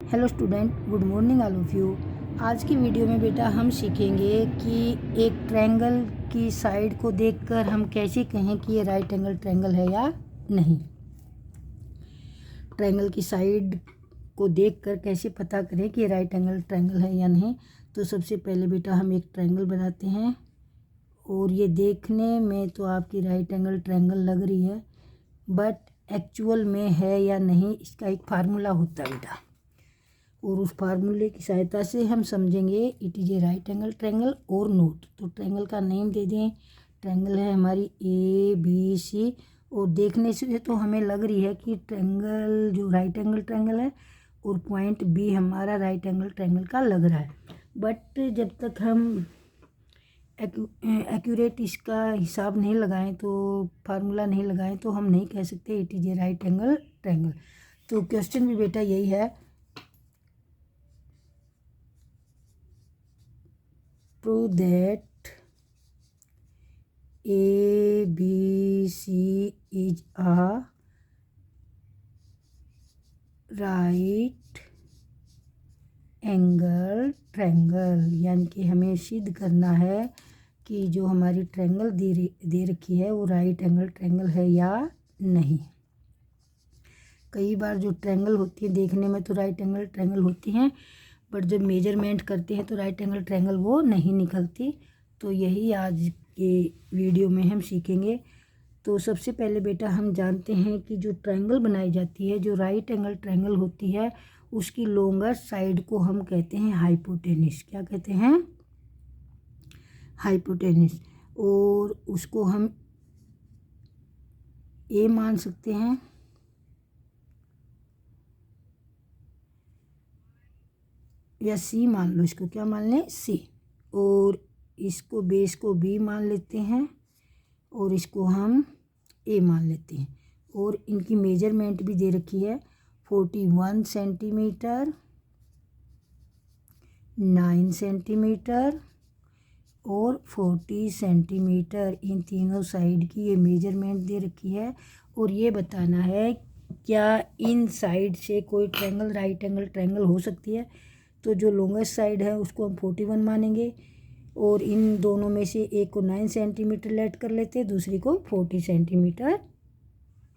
Hello student, good morning all of you. आज की video में बेटा हम सीखेंगे कि एक ट्रायंगल की साइड को देखकर हम कैसे कहें कि ये राइट एंगल ट्रायंगल है या नहीं। ट्रायंगल की साइड को देखकर कैसे पता करें कि ये राइट एंगल ट्रायंगल है या नहीं। तो सबसे पहले बेटा हम एक ट्रायंगल बनाते हैं और ये देखने में तो आपकी राइट एंगल ट्रायंगल लग रही है, बट एक्चुअल में है या नहीं इसका एक फार्मूला होता है बेटा, और उस फार्मूले की सहायता से हम समझेंगे it is a right angle triangle और नोट। तो ट्रायंगल का नेम दे दें, ट्रायंगल है हमारी ABC, और देखने से तो हमें लग रही है कि ट्रायंगल जो राइट एंगल ट्रायंगल है और पॉइंट B हमारा राइट एंगल ट्रायंगल का लग रहा है, बट जब तक हम एक्यूरेट इसका हिसाब नहीं लगाएं, तो फार्मूला नहीं लगाएं, तो हम नहीं कह सकते it is a right angle triangle. तो क्वेश्चन भी बेटा यही है, prove that ABC is a right angle triangle। यानी कि हमें सिद्ध करना है कि जो हमारी ट्रायंगल दे रखी है वो राइट एंगल ट्रायंगल है या नहीं। कई बार जो ट्रायंगल होती है देखने में तो राइट एंगल ट्रायंगल होती हैं, बट जब मेजरमेंट करते हैं तो राइट एंगल ट्रायंगल वो नहीं निकलती। तो यही आज के वीडियो में हम सीखेंगे। तो सबसे पहले बेटा हम जानते हैं कि जो ट्रायंगल बनाई जाती है, जो राइट एंगल ट्रायंगल होती है, उसकी लोंगेस्ट साइड को हम कहते हैं हाइपोटेनिस। क्या कहते हैं? हाइपोटेनिस। और उसको हम ए मान सकते हैं या सी मान लो, इसको क्या मान लें? सी। और इसको बेस को बी मान लेते हैं और इसको हम ए मान लेते हैं। और इनकी मेजरमेंट भी दे रखी है, 41 सेंटीमीटर, 9 सेंटीमीटर और 40 सेंटीमीटर। इन तीनों साइड की ये मेजरमेंट दे रखी है और ये बताना है क्या इन साइड से कोई ट्रायंगल राइट एंगल ट्रायंगल हो सकती है। तो जो लॉन्गेस्ट साइड है उसको हम 41 मानेंगे और इन दोनों में से एक को 9 सेंटीमीटर लेट कर लेते हैं, दूसरी को 40 सेंटीमीटर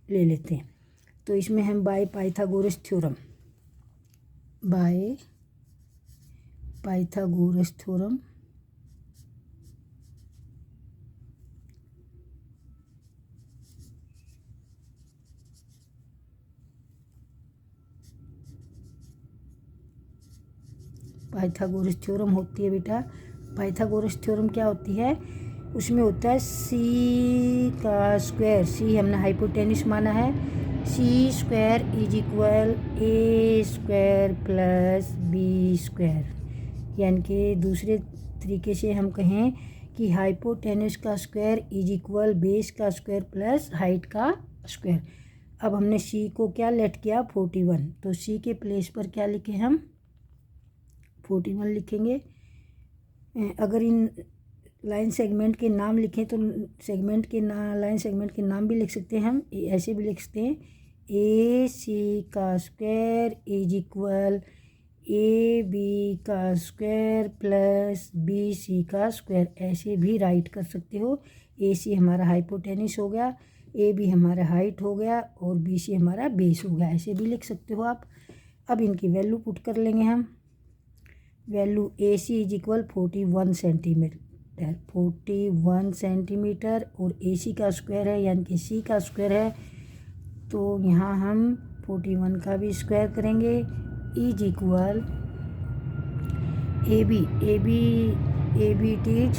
ले लेते हैं। तो इसमें हम by Pythagoras theorem Pythagoras theorem होती है बेटा। पाइथागोरस थ्योरम क्या होती है? उसमें होता है सी का स्क्वायर, सी हमने हाइपोटेनिस माना है, C square is equal A square plus B square. यानी कि दूसरे तरीके से हम कहें कि हाइपोटेनिस का स्क्वायर इज इक्वल बेस का स्क्वायर प्लस हाइट का स्क्वायर। अब हमने सी को क्या लेट किया? 41। तो सी के प्लेस पर क्या लिखे हम? 41 लिखेंगे। अगर इन लाइन सेगमेंट के नाम लिखें तो लाइन सेगमेंट के नाम भी लिख सकते हैं हम, ऐसे भी लिख सकते हैं, ए सी का square is equal A B का स्क्वायर प्लस बी सी का स्क्वायर। ऐसे भी राइट कर सकते हो। ए सी हमारा हाइपोटेनिस हो गया, ए बी हमारा हाइट हो गया और बी सी हमारा बेस हो गया, ऐसे भी लिख सकते हो आप। अब इनकी वैल्यू पुट कर लेंगे हम। Value A C is equal 41 centimeter और ए सी का स्क्वायर है यानी कि सी का स्क्वायर है, तो यहाँ हम 41 का भी स्क्वायर करेंगे is equal A B it is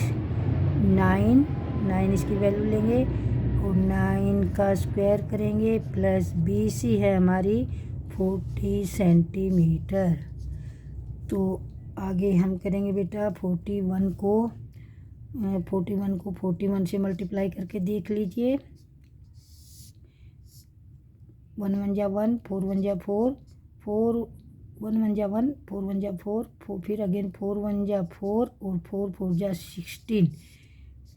9 इसकी वैल्यू लेंगे और 9 का स्क्वायर करेंगे प्लस बी सी है हमारी 40 सेंटीमीटर। तो आगे हम करेंगे बेटा 41 को 41 से मल्टीप्लाई करके देख लीजिए। 1 1 जा 1, 4 1 जा 4, 1 1 जा 1, 4 1 जा 4, फिर अगेन 4 1 जा 4 और 4 4 जा 16,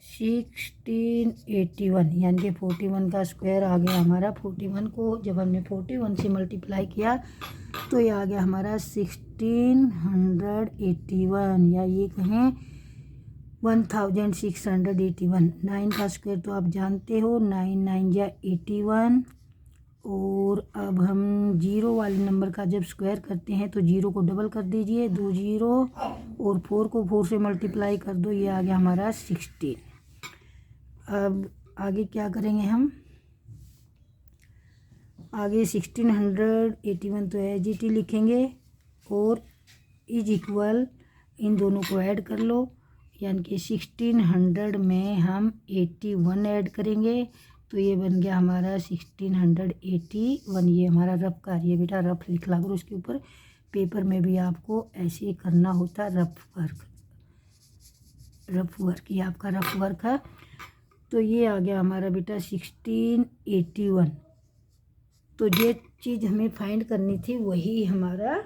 1681 यानी कि 41 का स्क्वायर आ गया हमारा। 41 को जब हमने 41 से मल्टीप्लाई किया तो ये आ गया हमारा 1681, या ये कहें 1681। 9 का स्क्वायर तो आप जानते हो, 9 9 या 81। और अब हम जीरो वाले नंबर का जब स्क्वायर करते हैं तो जीरो को डबल कर दीजिए, 2 जीरो, और 4 को 4 से मल्टीप्लाई कर दो, ये आ गया हमारा 16। अब आगे क्या करेंगे हम, आगे 1681 तो एजीटी लिखेंगे और इज इक्वल इन दोनों को ऐड कर लो, यानी कि 1600 में हम 81 ऐड करेंगे तो ये बन गया हमारा 1681। ये हमारा रफ कार्य बेटा, रफ लिख ला करो उसके ऊपर, पेपर में भी आपको ऐसे करना होता है रफ वर्क। ये आपका रफ वर्क है। तो ये आ गया हमारा बेटा 1681। तो ये चीज़ हमें फाइंड करनी थी, वही हमारा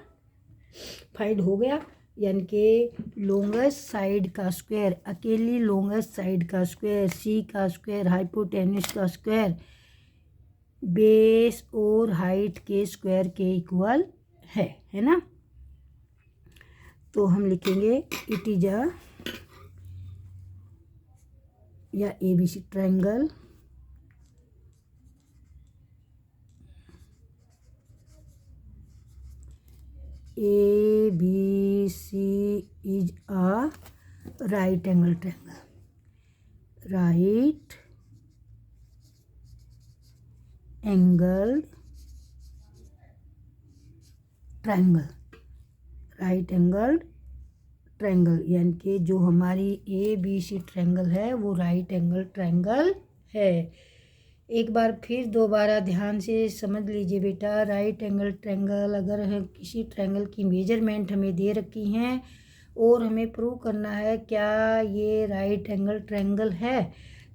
फाइंड हो गया, यानी कि लॉन्गेस्ट साइड का स्क्वायर, अकेली लॉन्गेस्ट साइड का स्क्वायर, सी का स्क्वायर, हाइपोटेन्यूस का स्क्वायर बेस और हाइट के स्क्वायर के इक्वल है ना। तो हम लिखेंगे इट इज अ या ABC triangle ABC is a right angle triangle. Right angled triangle, यानी कि जो हमारी ABC ट्रायंगल है वो राइट एंगल ट्रायंगल है। एक बार फिर दोबारा ध्यान से समझ लीजिए बेटा, राइट एंगल ट्रायंगल, अगर किसी ट्रायंगल की मेजरमेंट हमें दे रखी हैं और हमें प्रूव करना है क्या ये राइट एंगल ट्रायंगल है,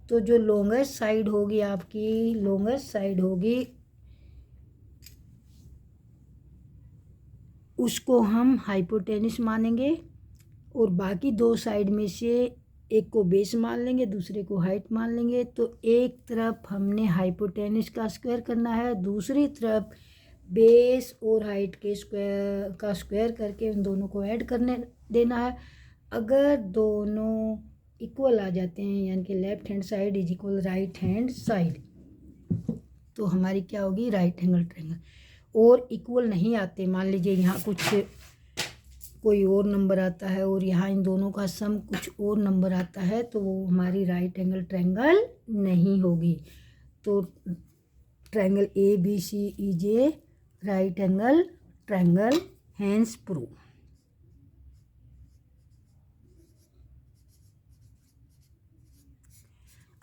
तो जो लॉन्गेस्ट साइड होगी आपकी, लॉन्गेस्ट साइड होगी उसको हम हाइपोटेन्यूस मानेंगे और बाकी दो साइड में से एक को बेस मान लेंगे, दूसरे को हाइट मान लेंगे। तो एक तरफ हमने हाइपोटेन्यूस का स्क्वायर करना है, दूसरी तरफ बेस और हाइट के स्क्वायर करके उन दोनों को ऐड करने देना है। अगर दोनों इक्वल आ जाते हैं, यानी कि left hand side is equal right hand side, तो हमारी क्या होगी, राइट एंगल ट्रायंगल। और इक्वल नहीं आते, मान लीजिए यहाँ कुछ कोई और नंबर आता है और यहाँ इन दोनों का सम कुछ और नंबर आता है, तो वो हमारी राइट एंगल ट्रायंगल नहीं होगी। तो triangle ABC is a right angle triangle, hence proved.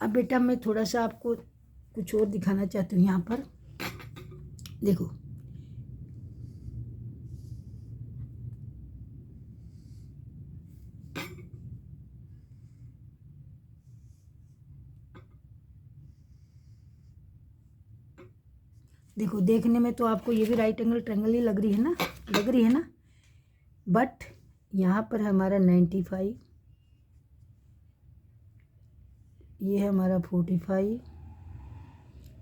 अब बेटा मैं थोड़ा सा आपको कुछ और दिखाना चाहती हूँ। यहाँ पर देखो, देखो देखने में तो आपको ये भी राइट एंगल ट्रायंगल ही लग रही है ना, बट यहाँ पर हमारा 95, ये है हमारा 45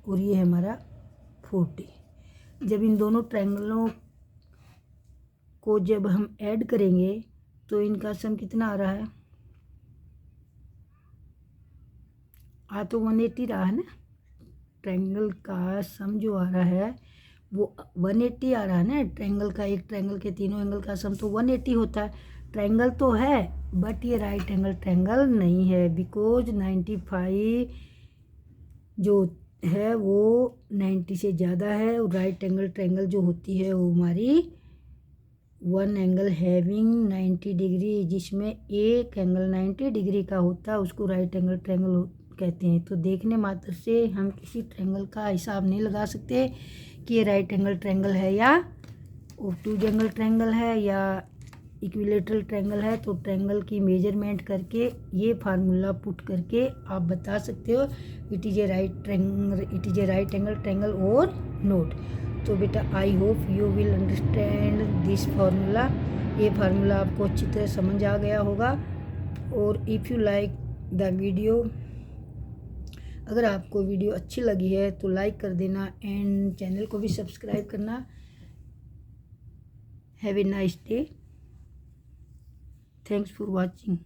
और ये है हमारा 40। जब इन दोनों ट्रायंगलों को जब हम ऐड करेंगे तो इनका सम कितना आ रहा है, आ तो 180 रहा है ना, ट्रायंगल का सम जो आ रहा है वो 180 आ रहा है ना। ट्रायंगल का, एक ट्रायंगल के तीनों एंगल का सम तो 180 होता है। ट्रायंगल तो है बट ये राइट एंगल ट्रायंगल नहीं है, बिकॉज 95 जो है वो 90 से ज़्यादा है। और राइट एंगल ट्रायंगल जो होती है वो हमारी वन एंगल हैविंग 90 डिग्री, जिसमें एक एंगल 90 डिग्री का होता है, उसको राइट एंगल ट्रायंगल कहते हैं। तो देखने मात्र से हम किसी ट्रायंगल का हिसाब नहीं लगा सकते कि ये राइट एंगल ट्रायंगल है या ऑब्टूज एंगल ट्रायंगल है या इक्विलेटरल ट्रायंगल है। तो ट्रायंगल की मेजरमेंट करके ये फार्मूला पुट करके आप बता सकते हो it is a right angle triangle और नोट। तो बेटा I hope you will understand this formula. ये फार्मूला आपको अच्छी तरह समझ आ गया होगा। और if you like the video. अगर आपको वीडियो अच्छी लगी है तो लाइक कर देना एंड चैनल को भी सब्सक्राइब करना। Have a nice day. Thanks for watching.